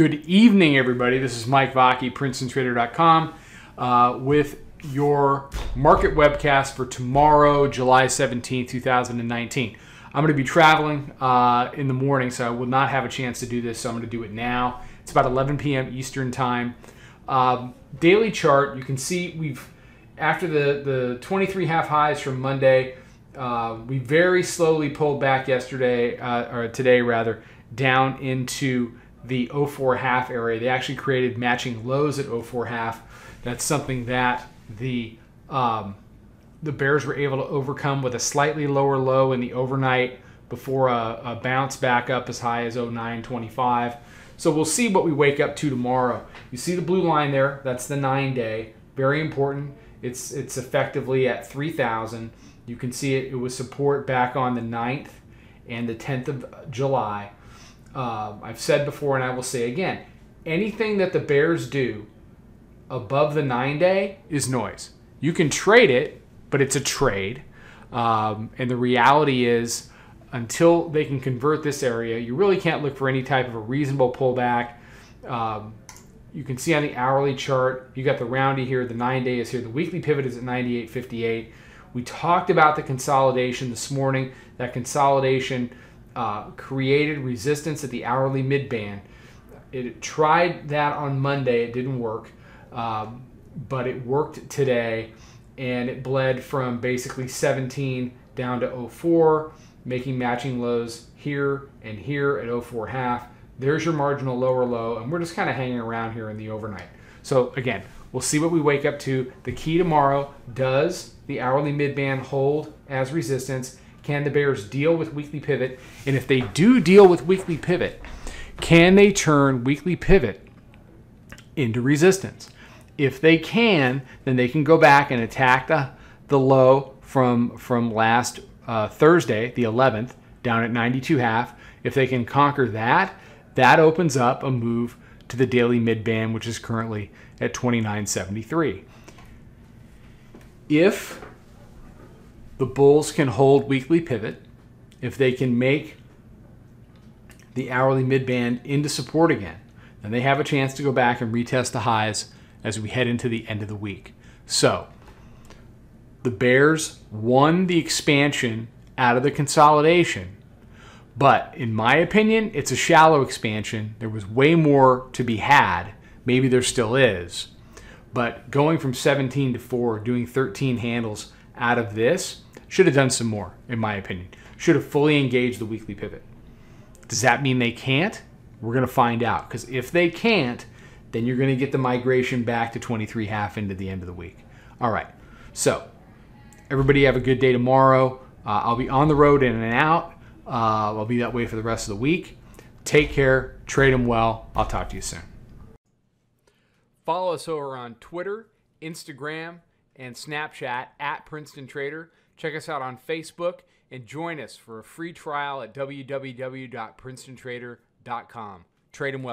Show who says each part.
Speaker 1: Good evening, everybody. This is Mike Vacchi, Princetontrader.com, with your market webcast for tomorrow, July 17th, 2019. I'm going to be traveling in the morning, so I will not have a chance to do this, so I'm going to do it now. It's about 11 p.m. Eastern Time. Daily chart, you can see after the 23 half highs from Monday, we very slowly pulled back yesterday, or today rather, down into the 04 half area. They actually created matching lows at 04 half. That's something that the bears were able to overcome with a slightly lower low in the overnight before a bounce back up as high as 09.25. So we'll see what we wake up to tomorrow. You see the blue line there? That's the 9-day. Very important. It's effectively at 3,000. You can see it was support back on the 9th and the 10th of July. I've said before and I will say again, anything that the bears do above the 9-day is noise. You can trade it, but it's a trade. And the reality is, until they can convert this area, you really can't look for any type of a reasonable pullback. You can see on the hourly chart, you got the roundy here, the 9-day is here, the weekly pivot is at 98.58. We talked about the consolidation this morning. That consolidation created resistance at the hourly mid-band. It tried that on Monday. It didn't work, but it worked today, and it bled from basically 17 down to 04, making matching lows here and here at 04 half. There's your marginal lower low, and we're just kind of hanging around here in the overnight. So again, we'll see what we wake up to. The key tomorrow, does the hourly mid-band hold as resistance? Can the bears deal with weekly pivot? And if they do deal with weekly pivot, can they turn weekly pivot into resistance? If they can, then they can go back and attack the low from last Thursday, the 11th, down at 92.5. If they can conquer that, that opens up a move to the daily mid-band, which is currently at 29.73. If the bulls can hold weekly pivot, if they can make the hourly mid-band into support again, then they have a chance to go back and retest the highs as we head into the end of the week. So the bears won the expansion out of the consolidation, but in my opinion, it's a shallow expansion. There was way more to be had. Maybe there still is. But going from 17 to 4, doing 13 handles out of this, should have done some more, in my opinion. Should have fully engaged the weekly pivot. Does that mean they can't? We're going to find out. Because if they can't, then you're going to get the migration back to 23 half into the end of the week. All right. So everybody have a good day tomorrow. I'll be on the road in and out. I'll be that way for the rest of the week. Take care. Trade them well. I'll talk to you soon. Follow us over on Twitter, Instagram, and Snapchat at Princeton Trader. Check us out on Facebook and join us for a free trial at www.princetontrader.com. Trade them well.